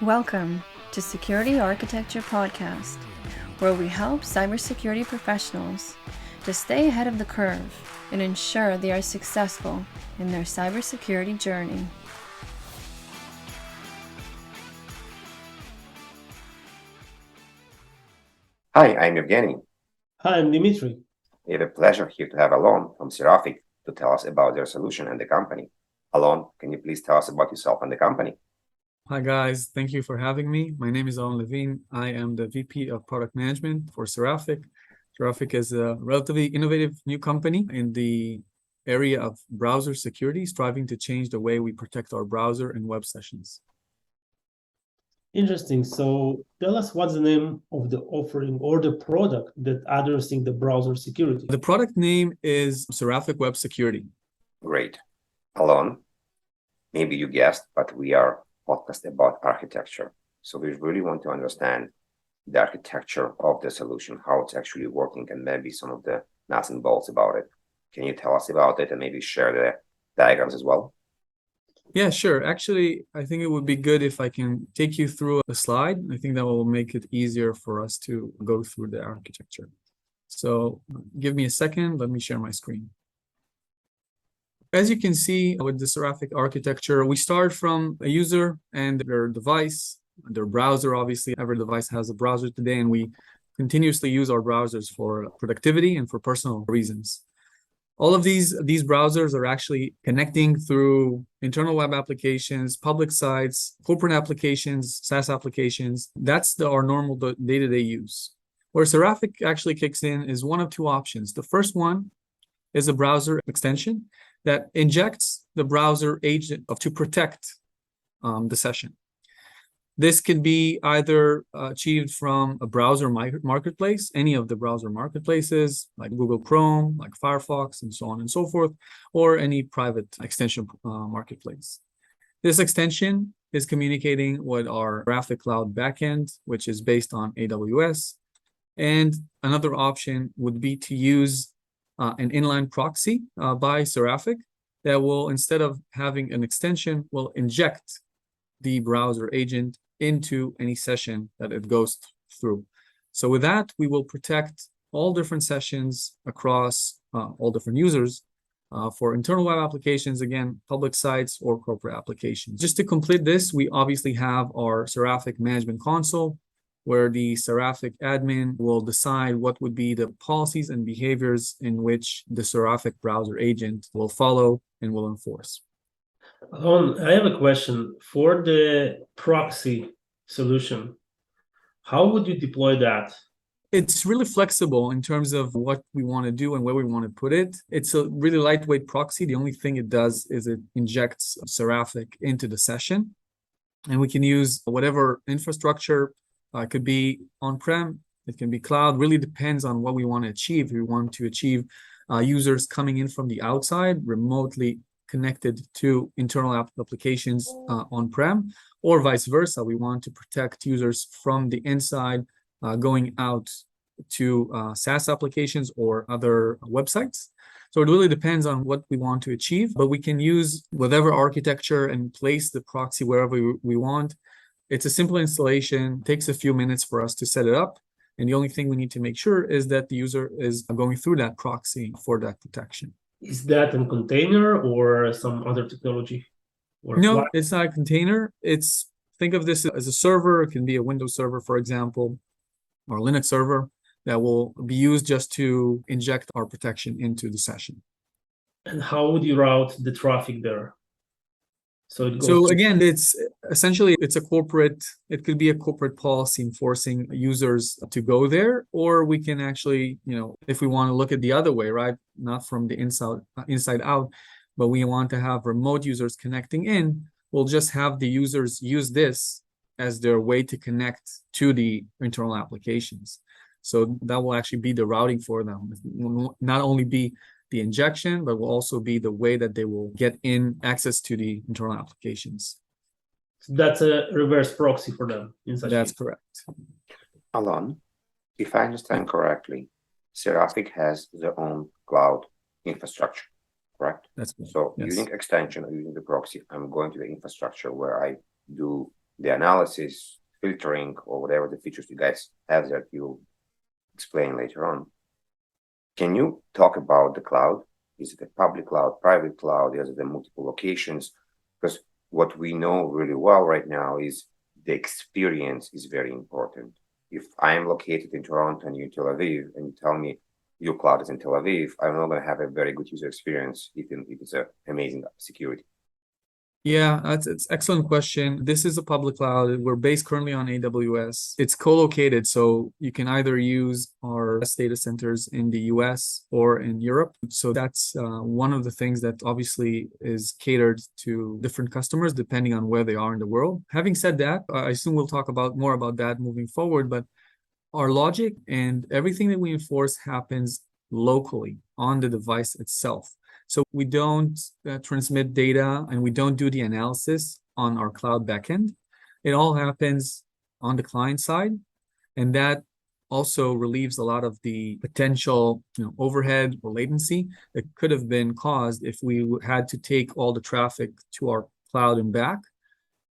Welcome to Security Architecture Podcast, where we help cybersecurity professionals to stay ahead of the curve and ensure they are successful in their cybersecurity journey. Hi, I'm Evgeny. Hi, I'm Dimitri. We have a pleasure here to have Alon from Seraphic to tell us about their solution and the company. Alon, can you please tell us about yourself and the company? Hi guys, thank you for having me. My name is Alon Levin. I am the VP of Product Management for Seraphic. Seraphic is a relatively innovative new company in the area of browser security, striving to change the way we protect our browser and web sessions. Interesting. So tell us what's the name of the offering or the product that addressing the browser security. The product name is Seraphic Web Security. Great. Alon, maybe you guessed, but we are podcast about architecture. So we really want to understand the architecture of the solution, how it's actually working, and maybe some of the nuts and bolts about it. Can you tell us about it and maybe share the diagrams as well? Yeah, sure. Actually, I think it would be good if I can take you through a slide. I think that will make it easier for us to go through the architecture. So give me a second. Let me share my screen. As you can see with the Seraphic architecture, we start from a user and their device, their browser. Obviously, every device has a browser today, and we continuously use our browsers for productivity and for personal reasons. All of these browsers are actually connecting through internal web applications, public sites, corporate applications, SaaS applications. That's our normal day-to-day use. Where Seraphic actually kicks in is one of two options. The first one is a browser extension that injects the browser agent to protect the session. This can be either achieved from a browser marketplace, any of the browser marketplaces like Google Chrome, like Firefox, and so on and so forth, or any private extension marketplace. This extension is communicating with our Seraphic Cloud backend, which is based on AWS. And another option would be to use an inline proxy by Seraphic that will, instead of having an extension, will inject the browser agent into any session that it goes through. So with that, we will protect all different sessions across all different users for internal web applications, again, public sites or corporate applications. Just to complete this, we obviously have our Seraphic Management Console, where the Seraphic admin will decide what would be the policies and behaviors in which the Seraphic browser agent will follow and will enforce. I have a question. For the proxy solution, how would you deploy that? It's really flexible in terms of what we want to do and where we want to put it. It's a really lightweight proxy. The only thing it does is it injects Seraphic into the session. And we can use whatever infrastructure. It could be on-prem, it can be cloud, really depends on what we want to achieve. We want to achieve users coming in from the outside, remotely connected to internal applications on-prem, or vice versa. We want to protect users from the inside going out to SaaS applications or other websites. So it really depends on what we want to achieve, but we can use whatever architecture and place the proxy wherever we want. It's a simple installation, takes a few minutes for us to set it up. And the only thing we need to make sure is that the user is going through that proxy for that protection. Is that a container or some other technology? No, it's not a container. Think of this as a server. It can be a Windows server, for example, or a Linux server that will be used just to inject our protection into the session. And how would you route the traffic there? So again, it's a corporate, it could be a corporate policy enforcing users to go there, or we can actually, if we want to look at the other way, right? Not from the inside out, but we want to have remote users connecting in, we'll just have the users use this as their way to connect to the internal applications. So that will actually be the routing for them. It will not only be the injection, but will also be the way that they will get in access to the internal applications. So that's a reverse proxy for them. That's correct. Alon, if I understand correctly, Seraphic has their own cloud infrastructure, correct? That's correct. So yes. Using extension or using the proxy, I'm going to the infrastructure where I do the analysis, filtering, or whatever the features you guys have that you'll explain later on. Can you talk about the cloud? Is it a public cloud, private cloud? Is it in multiple locations? Because what we know really well right now is the experience is very important. If I am located in Toronto and you're in Tel Aviv, and you tell me your cloud is in Tel Aviv, I'm not going to have a very good user experience if it's an amazing security. Yeah, it's an excellent question. This is a public cloud. We're based currently on AWS. It's co-located, so you can either use our data centers in the US or in Europe. So that's one of the things that obviously is catered to different customers depending on where they are in the world. Having said that, I assume we'll talk about more about that moving forward, but our logic and everything that we enforce happens locally on the device itself. So we don't transmit data and we don't do the analysis on our cloud backend. It all happens on the client side. And that also relieves a lot of the potential overhead or latency that could have been caused if we had to take all the traffic to our cloud and back.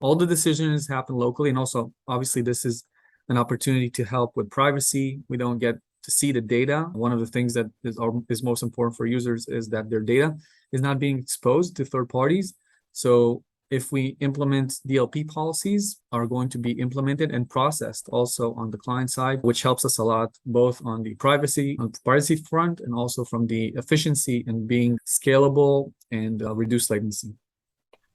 All the decisions happen locally. And also, obviously, this is an opportunity to help with privacy. We don't get to see the data. One of the things that is most important for users is that their data is not being exposed to third parties. So if we implement DLP policies are going to be implemented and processed also on the client side, which helps us a lot, both on the privacy front and also from the efficiency and being scalable and reduce latency.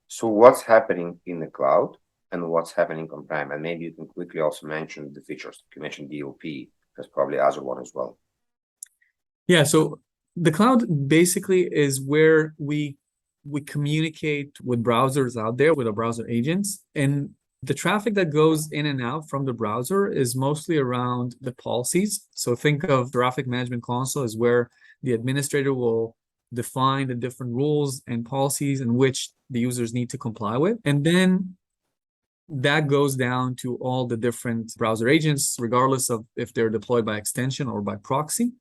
So what's happening in the cloud and what's happening on-prem? And maybe you can quickly also mention the features. You mentioned DLP. There's probably other one as well. Yeah, so the cloud basically is where we communicate with browsers out there, with our browser agents. And the traffic that goes in and out from the browser is mostly around the policies. So think of Seraphic Management Console as where the administrator will define the different rules and policies in which the users need to comply with. And then that goes down to all the different browser agents, regardless of if they're deployed by extension or by proxy.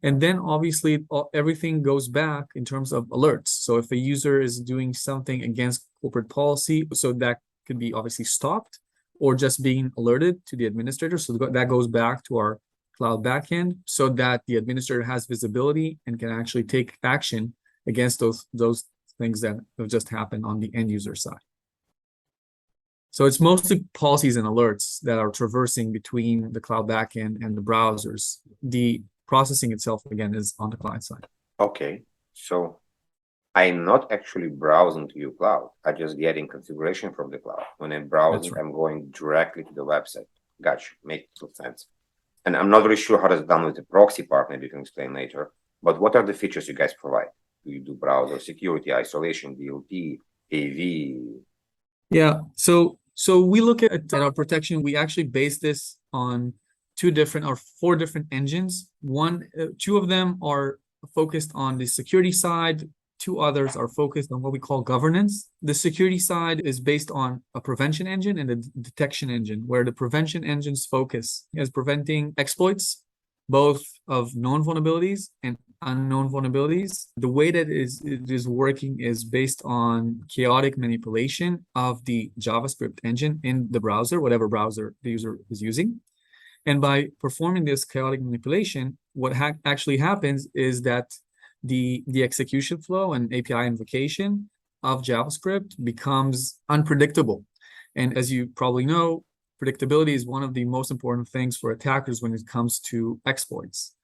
And then obviously everything goes back in terms of alerts. So if a user is doing something against corporate policy, so that could be obviously stopped or just being alerted to the administrator. So that goes back to our cloud backend so that the administrator has visibility and can actually take action against those things that have just happened on the end user side. So it's mostly policies and alerts that are traversing between the cloud backend and the browsers. The processing itself, again, is on the client side. Okay, so I'm not actually browsing to your cloud. I'm just getting configuration from the cloud. When I'm browsing, right, I'm going directly to the website. Gotcha, makes sense. And I'm not really sure how that's done with the proxy part. Maybe you can explain later. But what are the features you guys provide? Do you do browser security, isolation, DLP, AV? Yeah, so we look at our protection. We actually base this on four different engines. Two of them are focused on the security side. Two others are focused on what we call governance. The security side is based on a prevention engine and a detection engine, where the prevention engine's focus is preventing exploits, both of known vulnerabilities and unknown vulnerabilities. The way that it is working is based on chaotic manipulation of the JavaScript engine in the browser, whatever browser the user is using. And by performing this chaotic manipulation, what actually happens is that the execution flow and API invocation of JavaScript becomes unpredictable. And as you probably know, predictability is one of the most important things for attackers when it comes to exploits.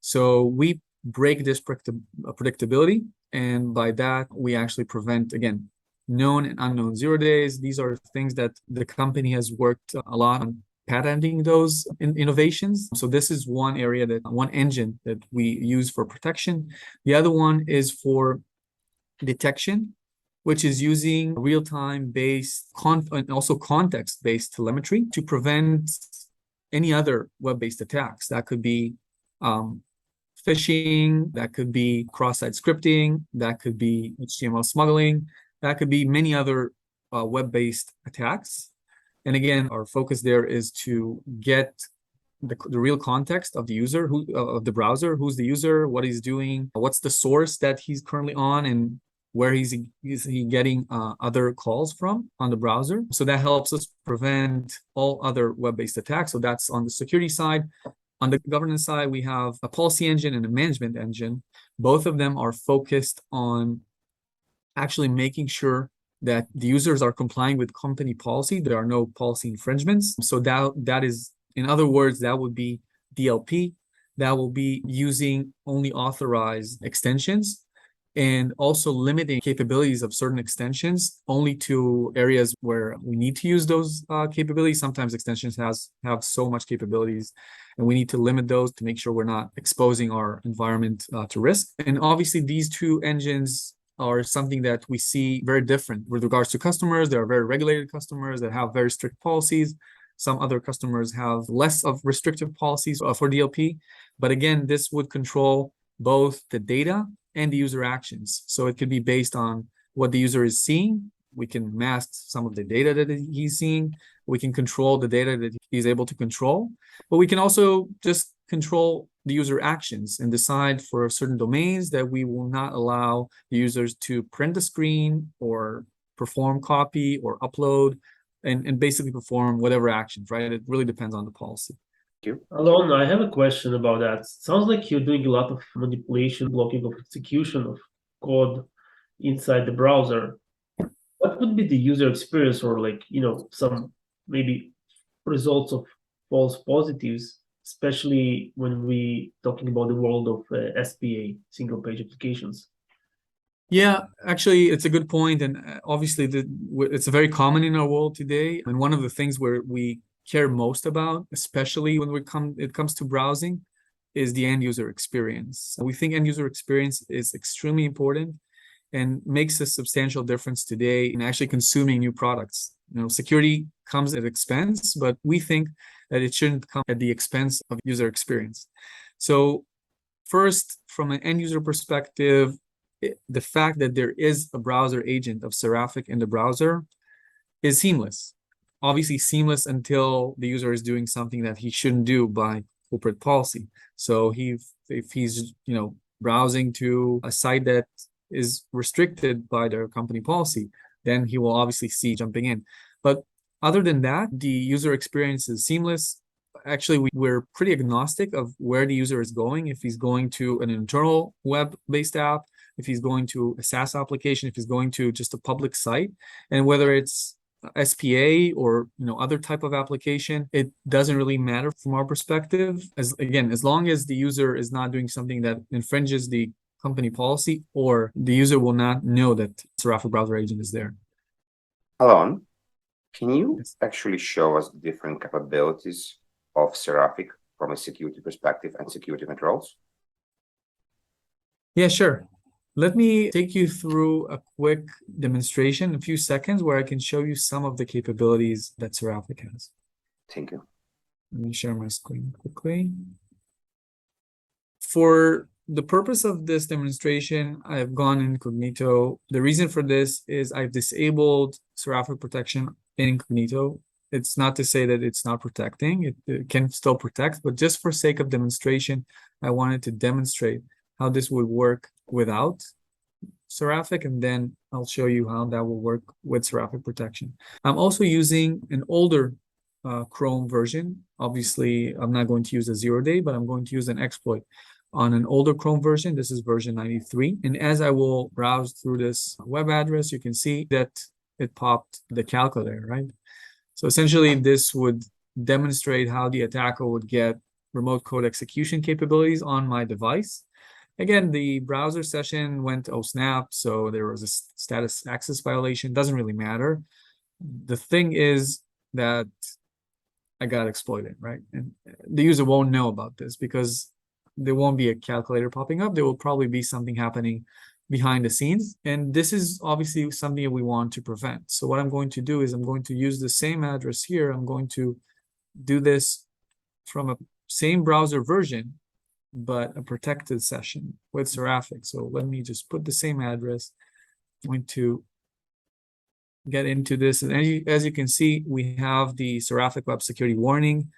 So we break this predictability, and by that, we actually prevent, again, known and unknown 0 days. These are things that the company has worked a lot on patenting those innovations. So this is one engine that we use for protection. The other one is for detection, which is using real-time based and also context-based telemetry to prevent any other web-based attacks. That could be phishing, that could be cross-site scripting, that could be HTML smuggling, that could be many other web-based attacks. And again, our focus there is to get the real context of the user, of the browser, who's the user, what he's doing, what's the source that he's currently on, and where is he getting other calls from on the browser. So that helps us prevent all other web-based attacks. So that's on the security side. On the governance side, we have a policy engine and a management engine. Both of them are focused on actually making sure that the users are complying with company policy. There are no policy infringements. So that is, in other words, that would be DLP. That will be using only authorized extensions, and also limiting capabilities of certain extensions only to areas where we need to use those capabilities. Sometimes extensions have so much capabilities, and we need to limit those to make sure we're not exposing our environment to risk. And obviously, these two engines are something that we see very different with regards to customers. There are very regulated customers that have very strict policies. Some other customers have less of restrictive policies for DLP. But again, this would control both the data and the user actions. So it could be based on what the user is seeing. We can mask some of the data that he's seeing. We can control the data that he's able to control. But we can also just control the user actions and decide for certain domains that we will not allow the users to print the screen or perform copy or upload and basically perform whatever actions, right? It really depends on the policy. Alon, I have a question about that. Sounds like you're doing a lot of manipulation, blocking of execution of code inside the browser. What would be the user experience, or some maybe results of false positives, especially when we talking about the world of SPA, single page applications? Yeah, actually, it's a good point. And obviously, it's very common in our world today. And one of the things where we care most about, especially when it comes to browsing, is the end user experience. We think end user experience is extremely important and makes a substantial difference today in actually consuming new products. Security comes at expense, but we think that it shouldn't come at the expense of user experience. So first, from an end user perspective, the fact that there is a browser agent of Seraphic in the browser is seamless. Obviously seamless until the user is doing something that he shouldn't do by corporate policy. So if he's browsing to a site that is restricted by their company policy, then he will obviously see jumping in. But other than that, the user experience is seamless. Actually, we're pretty agnostic of where the user is going. If he's going to an internal web-based app, if he's going to a SaaS application, if he's going to just a public site, and whether it's SPA or other type of application, it doesn't really matter from our perspective. As long as the user is not doing something that infringes the company policy, or the user will not know that Seraphic browser agent is there. Alon, can you actually show us different capabilities of Seraphic from a security perspective and security controls? Yeah, sure. Let me take you through a quick demonstration, a few seconds, where I can show you some of the capabilities that Seraphic has. Thank you. Let me share my screen quickly. For the purpose of this demonstration, I have gone incognito. The reason for this is I've disabled Seraphic protection in incognito. It's not to say that it's not protecting. It can still protect, but just for sake of demonstration, I wanted to demonstrate how this would work without Seraphic, and then I'll show you how that will work with Seraphic protection. I'm also using an older Chrome version. Obviously, I'm not going to use a 0-day, but I'm going to use an exploit on an older Chrome version. This is version 93. And as I will browse through this web address, you can see that it popped the calculator, right? So essentially, this would demonstrate how the attacker would get remote code execution capabilities on my device. Again, the browser session went oh snap, so there was a status access violation. Doesn't really matter. The thing is that I got exploited, right? And the user won't know about this because there won't be a calculator popping up. There will probably be something happening behind the scenes. And this is obviously something that we want to prevent. So what I'm going to do is I'm going to use the same address here. I'm going to do this from a same browser version, but a protected session with Seraphic. So let me just put the same address. I'm going to get into this. And as you can see, we have the Seraphic web security warning,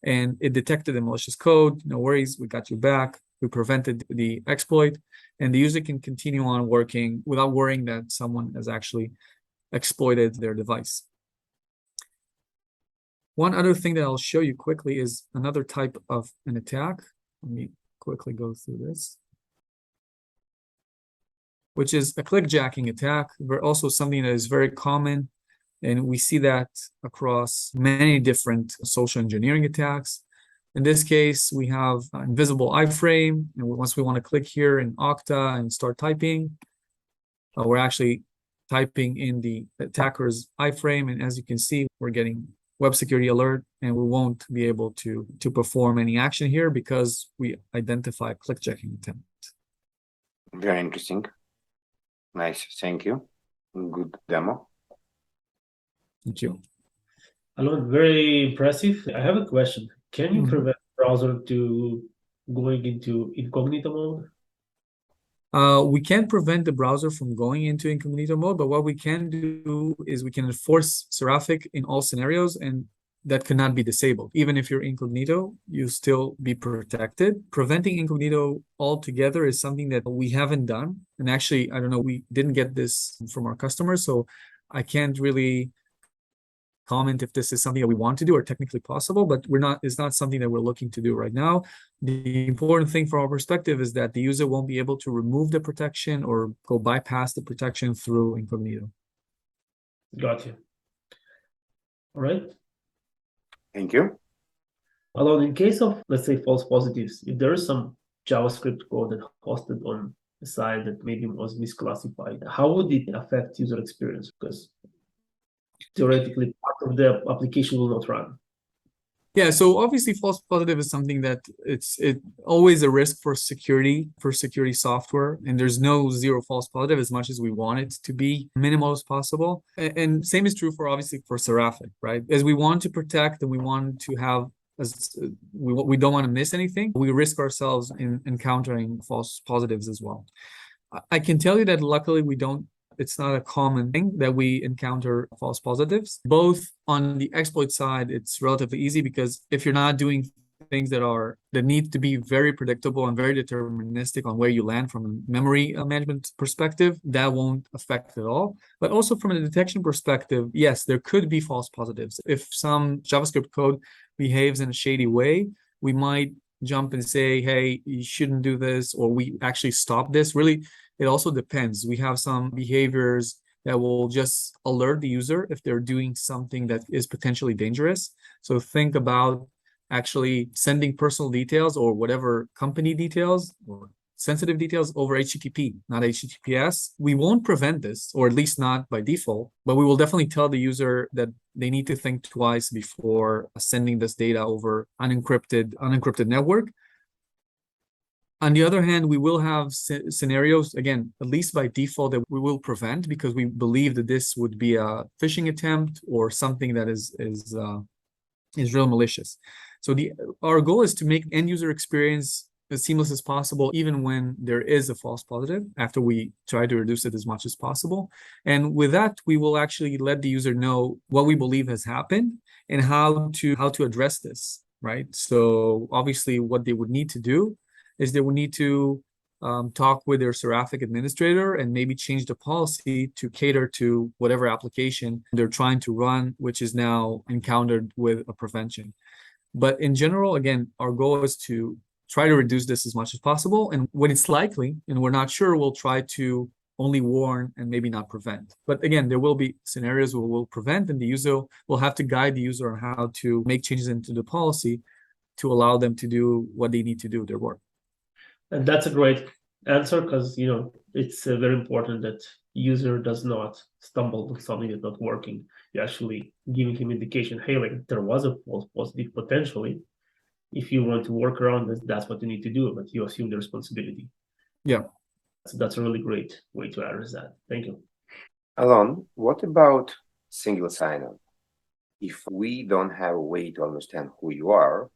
and it detected the malicious code. No worries, we got you back. we prevented the exploit, and the user can continue on working without worrying that someone has actually exploited their device. One other thing that I'll show you quickly is another type of an attack. Let me quickly go through this, which is a clickjacking attack, but also something that is very common. And we see that across many different social engineering attacks. In this case, we have an invisible iframe. And once we want to click here in Okta and start typing, we're actually typing in the attacker's iframe. And as you can see, we're getting web security alert, and we won't be able to perform any action here because we identify clickjacking attempt. Very interesting. Nice. Thank you. Good demo. Thank you. Alon, very impressive. I have a question. Can you prevent the browser to going into incognito mode? We can't prevent the browser from going into incognito mode, but what we can do is we can enforce Seraphic in all scenarios, and that cannot be disabled. Even if you're incognito, you still be protected. Preventing incognito altogether is something that we haven't done. And actually, I don't know, we didn't get this from our customers, so I can't really comment if this is something that we want to do or technically possible, but it's not something that we're looking to do right now. The important thing from our perspective is that the user won't be able to remove the protection or go bypass the protection through incognito. Got you. All right. Thank you. Alon, in case of, let's say, false positives, if there is some JavaScript code that hosted on a site that maybe was misclassified, how would it affect user experience? Because theoretically, part of the application will not run. Yeah, so obviously false positive is something that it's always a risk for security software, and there's no zero false positive as much as we want it to be minimal as possible. And same is true for obviously for Seraphic, right? As we want to protect and we want to have, we don't want to miss anything, we risk ourselves in encountering false positives as well. I can tell you that luckily it's not a common thing that we encounter false positives. Both on the exploit side, it's relatively easy because if you're not doing things that need to be very predictable and very deterministic on where you land from a memory management perspective, that won't affect at all. But also from a detection perspective, yes, there could be false positives. If some JavaScript code behaves in a shady way, we might jump and say, hey, you shouldn't do this, or we actually stop this. Really, it also depends. We have some behaviors that will just alert the user if they're doing something that is potentially dangerous. So think about actually sending personal details or whatever company details or sensitive details over HTTP, not HTTPS. We won't prevent this, or at least not by default, but we will definitely tell the user that they need to think twice before sending this data over unencrypted network. On the other hand, we will have scenarios, again, at least by default, that we will prevent because we believe that this would be a phishing attempt or something that is real malicious. So our goal is to make end user experience as seamless as possible, even when there is a false positive, after we try to reduce it as much as possible. And with that, we will actually let the user know what we believe has happened and how to address this, right? So obviously what they would need to do is they would need to talk with their Seraphic administrator and maybe change the policy to cater to whatever application they're trying to run, which is now encountered with a prevention. But in general, again, our goal is to try to reduce this as much as possible. And when it's likely, and we're not sure, we'll try to only warn and maybe not prevent. But again, there will be scenarios where we'll prevent, and the user will have to guide the user on how to make changes into the policy to allow them to do what they need to do, their work. And that's a great answer because, it's very important that user does not stumble on something that's not working. You're actually giving him indication, hey, like there was a false positive potentially. If you want to work around this, that's what you need to do, but you assume the responsibility. Yeah. So that's a really great way to address that. Thank you. Alon, what about single sign-on? If we don't have a way to understand who you are,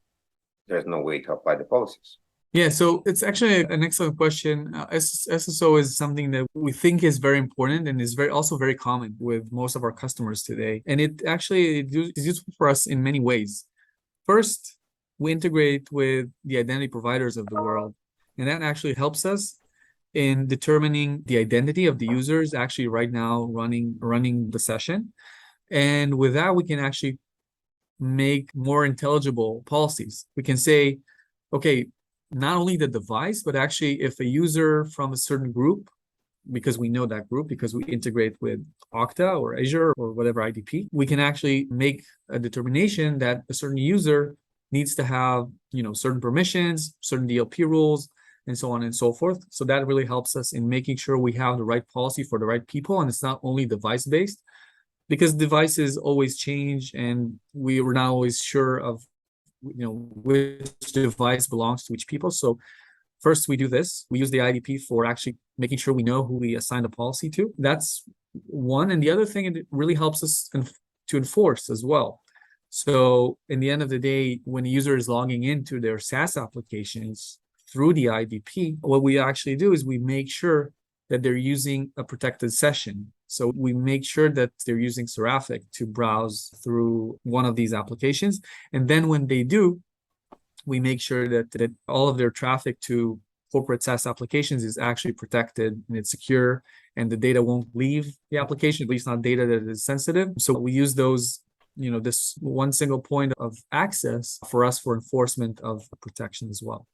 there's no way to apply the policies. Yeah, so it's actually an excellent question. SSO is something that we think is very important and is also very common with most of our customers today. And it actually is useful for us in many ways. First, we integrate with the identity providers of the world. And that actually helps us in determining the identity of the users actually right now running the session. And with that, we can actually make more intelligible policies. We can say, okay, not only the device, but actually if a user from a certain group, because we know that group, because we integrate with Okta or Azure or whatever IDP, we can actually make a determination that a certain user needs to have, certain permissions, certain DLP rules, and so on and so forth. So that really helps us in making sure we have the right policy for the right people. And it's not only device-based, because devices always change and we were not always sure of, which device belongs to which people. So first we do this, we use the IDP for actually making sure we know who we assign the policy to. That's one. And the other thing, it really helps us to enforce as well. So in the end of the day, when a user is logging into their SaaS applications through the IDP, what we actually do is we make sure that they're using a protected session. So we make sure that they're using Seraphic to browse through one of these applications. And then when they do, we make sure that all of their traffic to corporate SaaS applications is actually protected and it's secure and the data won't leave the application, at least not data that is sensitive. So we use those, this one single point of access for us for enforcement of protection as well.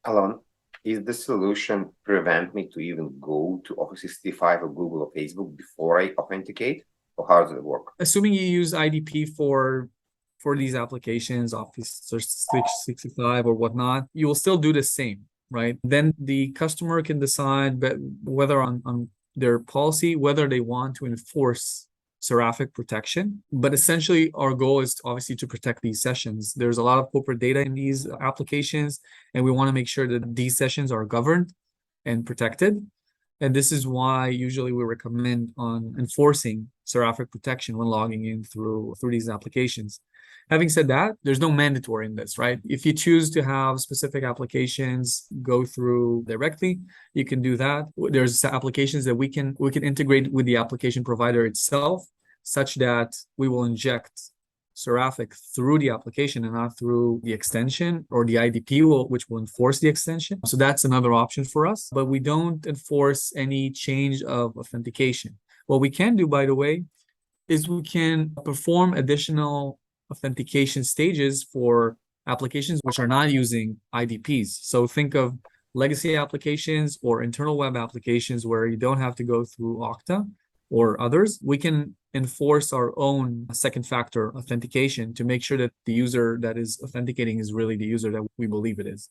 Alon, is the solution prevent me to even go to Office 365 or Google or Facebook before I authenticate? Or how does it work? Assuming you use IDP for these applications, Office 365 or whatnot, you will still do the same, right? Then the customer can decide whether on their policy, whether they want to enforce Seraphic protection. But essentially, our goal is obviously to protect these sessions. There's a lot of corporate data in these applications, and we want to make sure that these sessions are governed and protected. And this is why usually we recommend on enforcing Seraphic protection when logging in through these applications. Having said that, there's no mandatory in this, right? If you choose to have specific applications go through directly, you can do that. There's applications that we can integrate with the application provider itself, such that we will inject Seraphic through the application and not through the extension or the IDP, which will enforce the extension. So that's another option for us, but we don't enforce any change of authentication. What we can do, by the way, is we can perform additional authentication stages for applications which are not using IDPs. So think of legacy applications or internal web applications where you don't have to go through Okta or others. We can enforce our own second factor authentication to make sure that the user that is authenticating is really the user that we believe it is.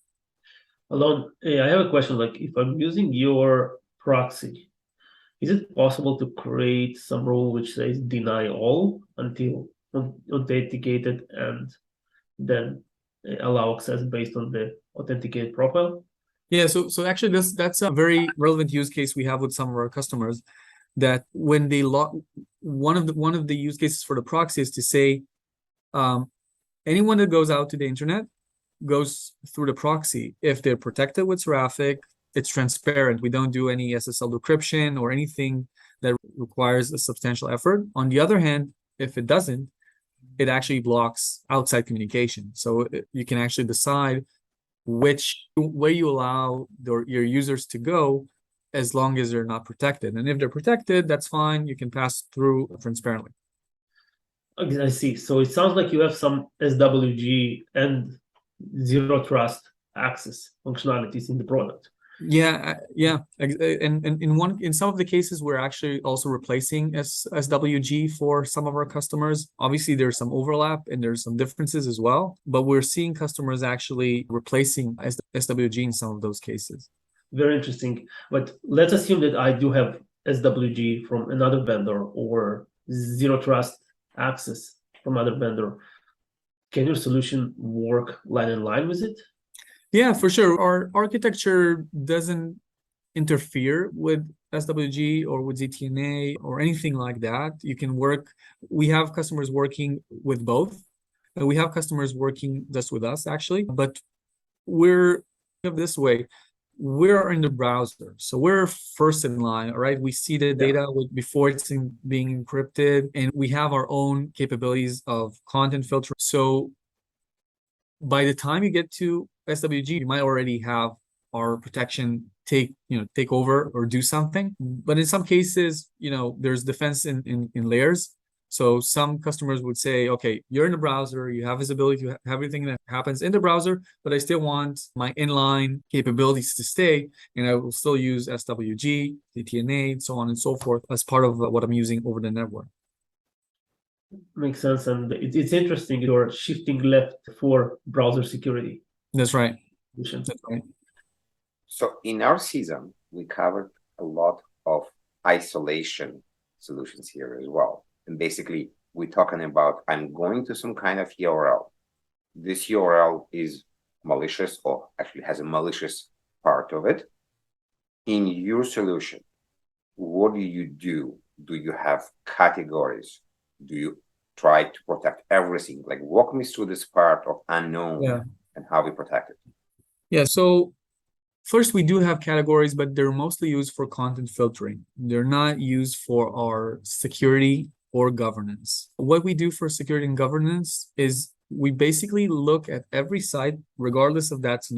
Alon, I have a question. Like, if I'm using your proxy, is it possible to create some rule which says deny all until authenticated and then allow access based on the authenticated profile? Yeah, so actually that's a very relevant use case we have with some of our customers, that when they log, one of the use cases for the proxy is to say anyone that goes out to the internet goes through the proxy. If they're protected with Seraphic, it's transparent. We don't do any SSL decryption or anything that requires a substantial effort. On the other hand, if it doesn't, it actually blocks outside communication. So you can actually decide which way you allow your users to go as long as they're not protected. And if they're protected, that's fine. You can pass through transparently. Okay, I see. So it sounds like you have some SWG and zero trust access functionalities in the product. Yeah. And in some of the cases, we're actually also replacing SWG for some of our customers. Obviously, there's some overlap and there's some differences as well, but we're seeing customers actually replacing SWG in some of those cases. Very interesting. But let's assume that I do have SWG from another vendor or zero trust access from another vendor. Can your solution work line in line with it? Yeah, for sure. Our architecture doesn't interfere with SWG or with ZTNA or anything like that. You can work. We have customers working with both. And we have customers working just with us, actually. But we're this way. We're in the browser, so we're first in line, all right? We see the data before it's being encrypted, and we have our own capabilities of content filter. So by the time you get to SWG, you might already have our protection take over or do something. But in some cases, there's defense in layers. So some customers would say, okay, you're in the browser, you have visibility to everything that happens in the browser, but I still want my inline capabilities to stay, and I will still use SWG, DTNA, and so on and so forth as part of what I'm using over the network. Makes sense. And it's interesting you're shifting left for browser security. That's right. That's right. So in our season, we covered a lot of isolation solutions here as well. And basically, we're talking about, I'm going to some kind of URL. This URL is malicious, or actually has a malicious part of it. In your solution, what do you do? Do you have categories? Do you try to protect everything? Like, walk me through this part of unknown and how we protect it. Yeah, so first, we do have categories, but they're mostly used for content filtering. They're not used for our security or governance. What we do for security and governance is we basically look at every site, regardless of that's,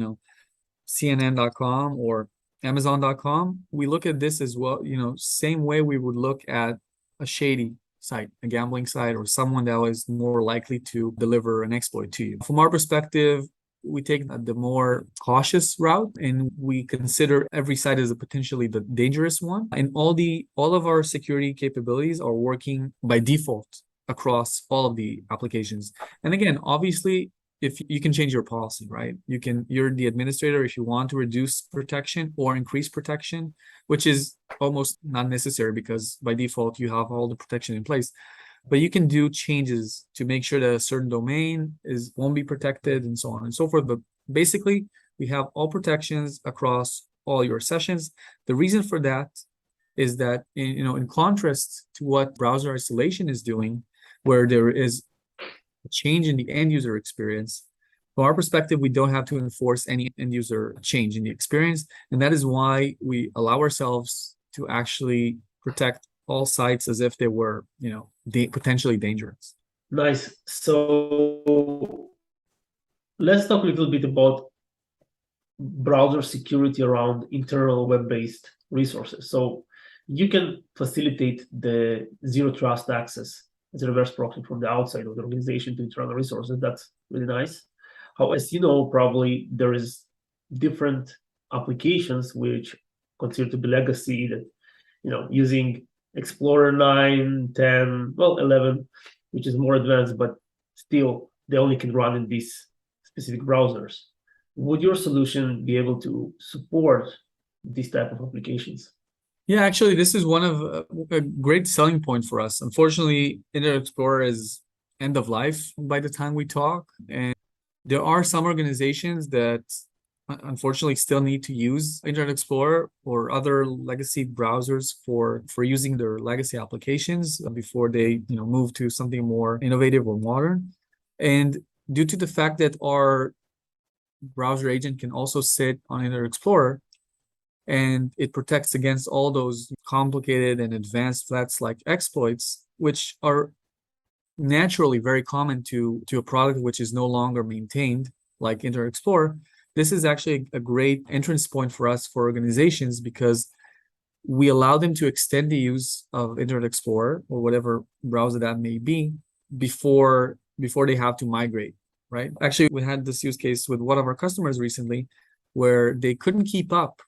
CNN.com or Amazon.com. We look at this as well, same way we would look at a shady site, a gambling site, or someone that is more likely to deliver an exploit to you. From our perspective, we take the more cautious route, and we consider every site as a potentially the dangerous one. And all of our security capabilities are working by default across all of the applications. And again, obviously, if you can change your policy, right? You're the administrator if you want to reduce protection or increase protection, which is almost not necessary because by default you have all the protection in place. But you can do changes to make sure that a certain domain won't be protected and so on and so forth. But basically, we have all protections across all your sessions. The reason for that is that, in contrast to what browser isolation is doing, where there is a change in the end user experience, from our perspective, we don't have to enforce any end user change in the experience. And that is why we allow ourselves to actually protect all sites as if they were, potentially dangerous. Nice. So let's talk a little bit about browser security around internal web-based resources. So you can facilitate the zero trust access as a reverse proxy from the outside of the organization to internal resources. That's really nice. How, as you know, probably there is different applications which consider to be legacy that, using Explorer 9, 10, 11, which is more advanced, but still they only can run in these specific browsers. Would your solution be able to support these type of applications? Yeah, actually, this is one of a great selling point for us. Unfortunately, Internet Explorer is end of life by the time we talk. And there are some organizations that unfortunately still need to use Internet Explorer or other legacy browsers for using their legacy applications before they move to something more innovative or modern. And due to the fact that our browser agent can also sit on Internet Explorer, and it protects against all those complicated and advanced threats like exploits, which are naturally very common to a product which is no longer maintained, like Internet Explorer. This is actually a great entrance point for us for organizations because we allow them to extend the use of Internet Explorer or whatever browser that may be before they have to migrate, right? Actually, we had this use case with one of our customers recently where they couldn't keep up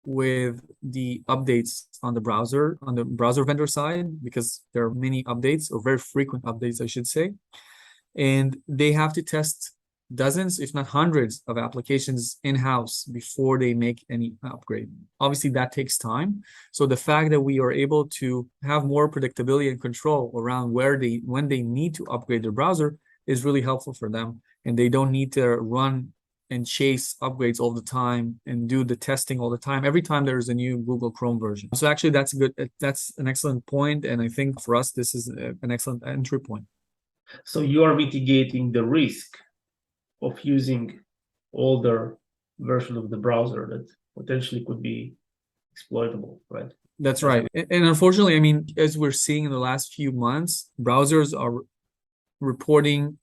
with the updates on the browser vendor side, because there are many updates, or very frequent updates, I should say. And they have to test dozens, if not hundreds, of applications in-house before they make any upgrade. Obviously, that takes time. So the fact that we are able to have more predictability and control around when they need to upgrade their browser is really helpful for them. And they don't need to run and chase upgrades all the time and do the testing all the time every time there's a new Google Chrome version. So actually, that's an excellent point. And I think for us, this is an excellent entry point. So you are mitigating the risk of using older version of the browser that potentially could be exploitable, right? That's right. And unfortunately, as we're seeing in the last few months, browsers are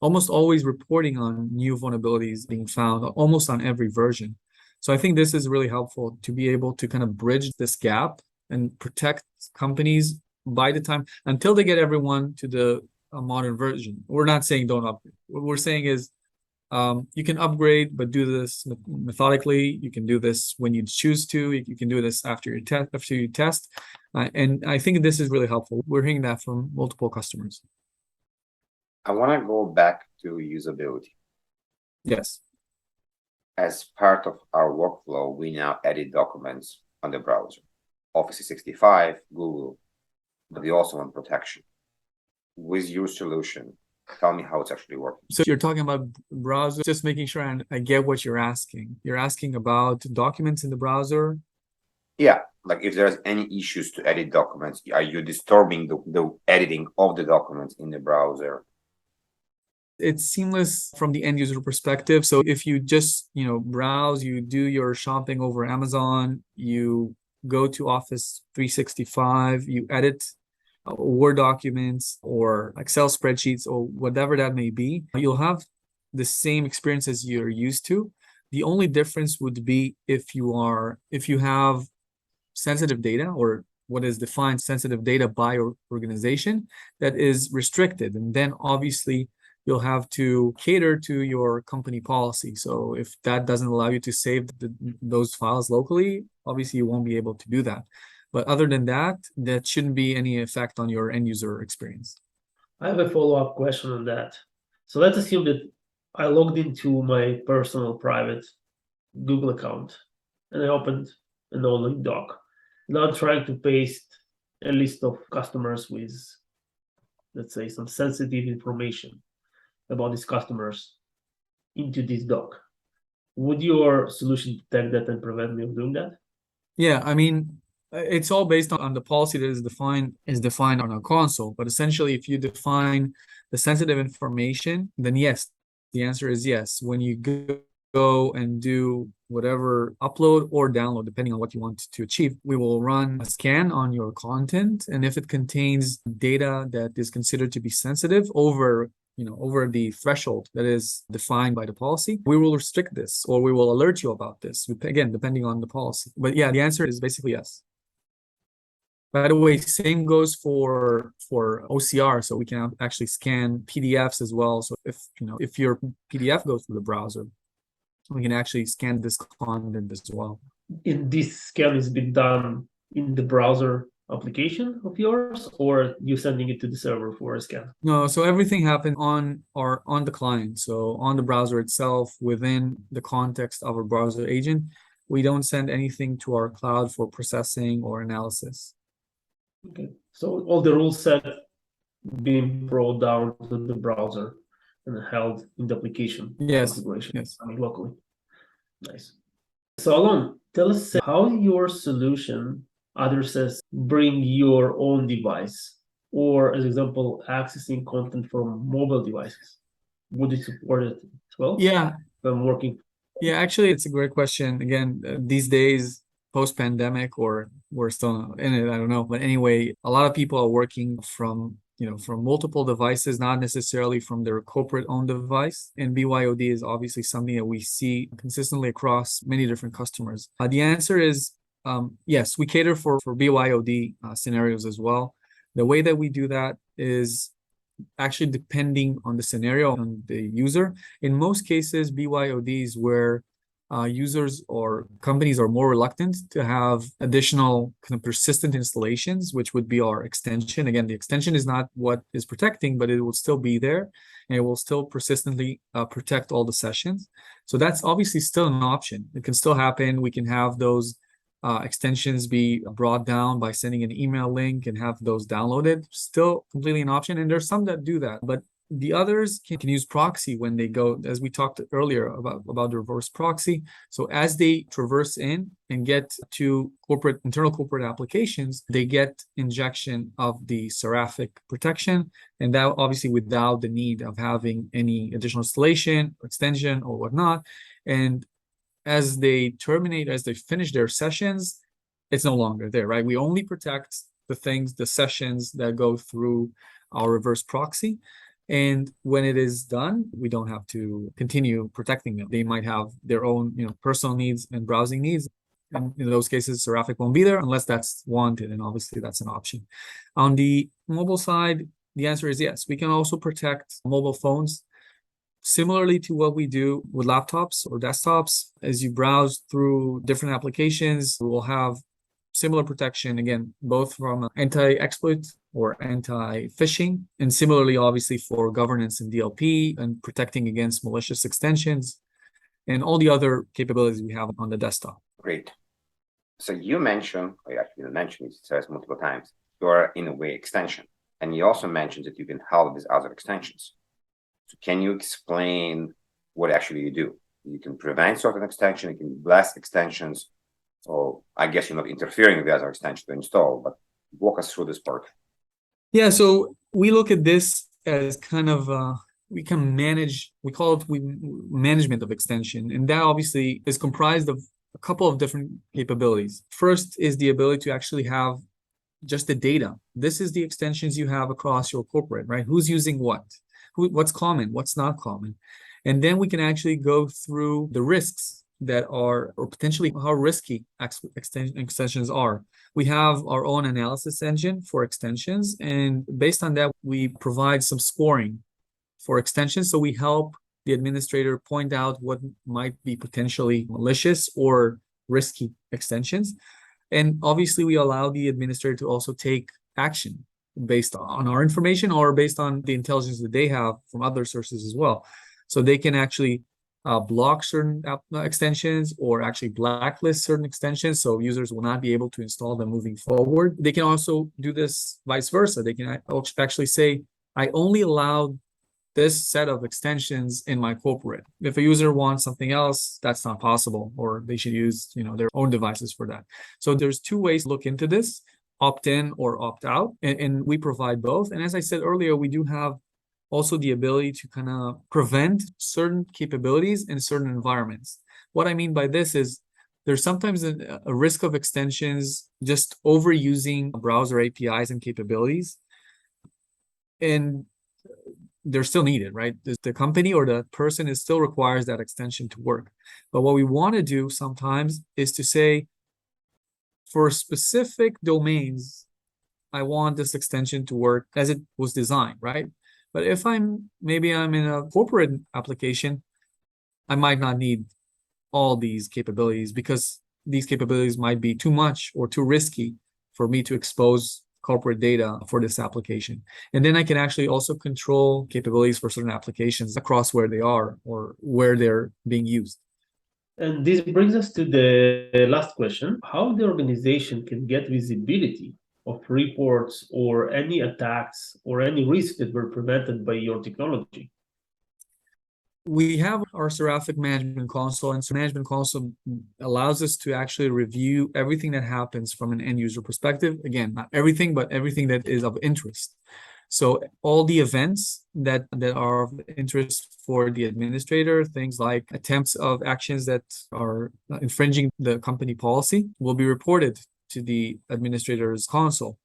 almost always reporting on new vulnerabilities being found almost on every version. So I think this is really helpful to be able to kind of bridge this gap and protect companies by the time until they get everyone to the modern version. We're not saying don't upgrade. What we're saying is you can upgrade, but do this methodically. You can do this when you choose to. You can do this after you test. And I think this is really helpful. We're hearing that from multiple customers. I want to go back to usability. Yes. As part of our workflow, we now edit documents on the browser. Office 365, Google, but we also want protection. With your solution, tell me how it's actually working. So you're talking about browser, just making sure I get what you're asking. You're asking about documents in the browser? Yeah, like if there's any issues to edit documents, are you disturbing the editing of the documents in the browser? It's seamless from the end user perspective. So if you just, browse, you do your shopping over Amazon, you go to Office 365, you edit Word documents or Excel spreadsheets or whatever that may be, you'll have the same experience as you're used to. The only difference would be if you have sensitive data, or what is defined sensitive data by your organization, that is restricted. And then obviously you'll have to cater to your company policy. So if that doesn't allow you to save those files locally, obviously you won't be able to do that. But other than that, that shouldn't be any effect on your end user experience. I have a follow-up question on that. So let's assume that I logged into my personal private Google account and I opened an online doc. Now I'm trying to paste a list of customers with, let's say, some sensitive information about these customers into this doc. Would your solution detect that and prevent me from doing that? Yeah, I mean, it's all based on the policy that is defined on a console. But essentially, if you define the sensitive information, then yes, the answer is yes. When you go and do whatever upload or download, depending on what you want to achieve, we will run a scan on your content. And if it contains data that is considered to be sensitive over the threshold that is defined by the policy, we will restrict this or we will alert you about this, again, depending on the policy. But yeah, the answer is basically yes. By the way, same goes for OCR, so we can actually scan PDFs as well. So if your PDF goes through the browser, we can actually scan this content as well. In this scan is been done in the browser application of yours, or you sending it to the server for a scan? No, so everything happened on the client, so on the browser itself, within the context of a browser agent. We don't send anything to our cloud for processing or analysis. Okay, so all the rules set being brought down to the browser and held in the application configuration. Yes. I mean, locally. Nice. So Alon, tell us how your solution addresses bring your own device, or as example, accessing content from mobile devices. Would it support it as well? Yeah. I'm working. Yeah, actually, it's a great question. Again, these days, post-pandemic, or we're still in it, I don't know. But anyway, a lot of people are working from multiple devices, not necessarily from their corporate-owned device. And BYOD is obviously something that we see consistently across many different customers. The answer is yes, we cater for BYOD scenarios as well. The way that we do that is actually depending on the scenario, on the user. In most cases, BYODs where users or companies are more reluctant to have additional kind of persistent installations, which would be our extension. Again, the extension is not what is protecting, but it will still be there and it will still persistently protect all the sessions. So that's obviously still an option. It can still happen. We can have those extensions be brought down by sending an email link and have those downloaded. Still completely an option. And there's some that do that, but the others can use proxy when they go, as we talked earlier about the reverse proxy. So as they traverse in and get to internal corporate applications, they get injection of the Seraphic protection, and that obviously without the need of having any additional installation or extension or whatnot. And as they finish their sessions, it's no longer there, right? We only protect the sessions that go through our reverse proxy. And when it is done, we don't have to continue protecting them. They might have their own, personal needs and browsing needs. And in those cases, Seraphic won't be there unless that's wanted. And obviously that's an option. On the mobile side, the answer is yes. We can also protect mobile phones similarly to what we do with laptops or desktops. As you browse through different applications, we will have similar protection, again, both from anti-exploit or anti-phishing, and similarly, obviously, for governance and DLP and protecting against malicious extensions and all the other capabilities we have on the desktop. Great. So you mentioned, or you actually mentioned, it says multiple times, your in a way extension. And you also mentioned that you can help with other extensions. So can you explain what actually you do? You can prevent certain extension, you can blast extensions. So I guess you're not interfering with the other extension to install, but walk us through this part. Yeah, so we look at this as kind of we can manage, we call it management of extension. And that obviously is comprised of a couple of different capabilities. First is the ability to actually have just the data. This is the extensions you have across your corporate, right? Who's using what? What's common? What's not common? And then we can actually go through the risks that are, or potentially how risky extensions are. We have our own analysis engine for extensions, and based on that, we provide some scoring for extensions. So we help the administrator point out what might be potentially malicious or risky extensions. And obviously, we allow the administrator to also take action based on our information or based on the intelligence that they have from other sources as well. So they can actually block certain extensions or actually blacklist certain extensions, so users will not be able to install them moving forward. They can also do this vice versa. They can actually say, I only allow this set of extensions in my corporate. If a user wants something else, that's not possible, or they should use their own devices for that. So there's two ways to look into this, opt-in or opt-out, and we provide both. And as I said earlier, we do have also the ability to kind of prevent certain capabilities in certain environments. What I mean by this is there's sometimes a risk of extensions just overusing browser APIs and capabilities, and they're still needed, right? The company or the person still requires that extension to work. But what we want to do sometimes is to say, for specific domains, I want this extension to work as it was designed, right? But if maybe I'm in a corporate application, I might not need all these capabilities because these capabilities might be too much or too risky for me to expose corporate data for this application. And then I can actually also control capabilities for certain applications across where they are or where they're being used. And this brings us to the last question. How the organization can get visibility of reports or any attacks or any risks that were prevented by your technology? We have our Seraphic Management Console, and Management Console allows us to actually review everything that happens from an end user perspective. Again, not everything, but everything that is of interest. So all the events that are of interest for the administrator, things like attempts of actions that are infringing the company policy, will be reported to the administrator's console.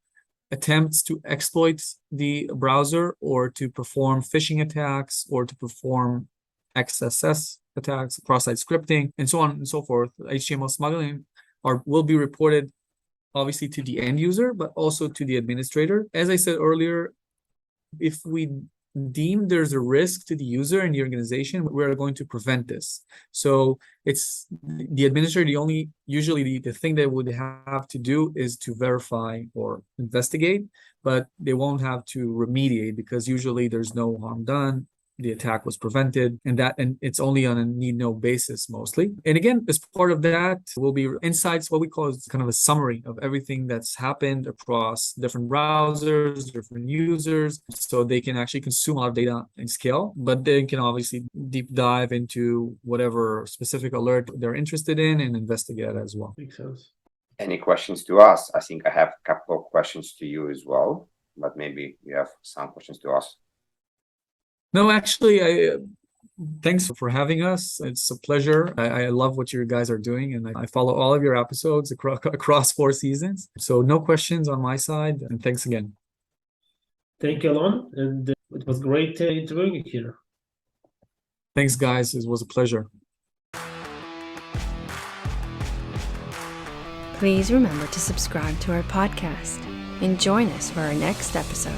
Attempts to exploit the browser or to perform phishing attacks or to perform XSS attacks, cross-site scripting, and so on and so forth, HTML smuggling, will be reported obviously to the end user, but also to the administrator. As I said earlier, if we deem there's a risk to the user and the organization, we're going to prevent this. So it's the administrator, usually the thing they would have to do is to verify or investigate, but they won't have to remediate because usually there's no harm done. The attack was prevented, and it's only on a need-know basis mostly. And again, as part of that will be insights, what we call is kind of a summary of everything that's happened across different browsers, different users, so they can actually consume a lot of data and scale, but they can obviously deep dive into whatever specific alert they're interested in and investigate as well. Makes sense. Any questions to us? I think I have a couple of questions to you as well, but maybe you have some questions to us. No, actually, thanks for having us. It's a pleasure. I love what you guys are doing, and I follow all of your episodes across 4 seasons. So no questions on my side, and thanks again. Thank you, Alon. And It was great interviewing you here. Thanks, guys. It was a pleasure. Please remember to subscribe to our podcast and join us for our next episode.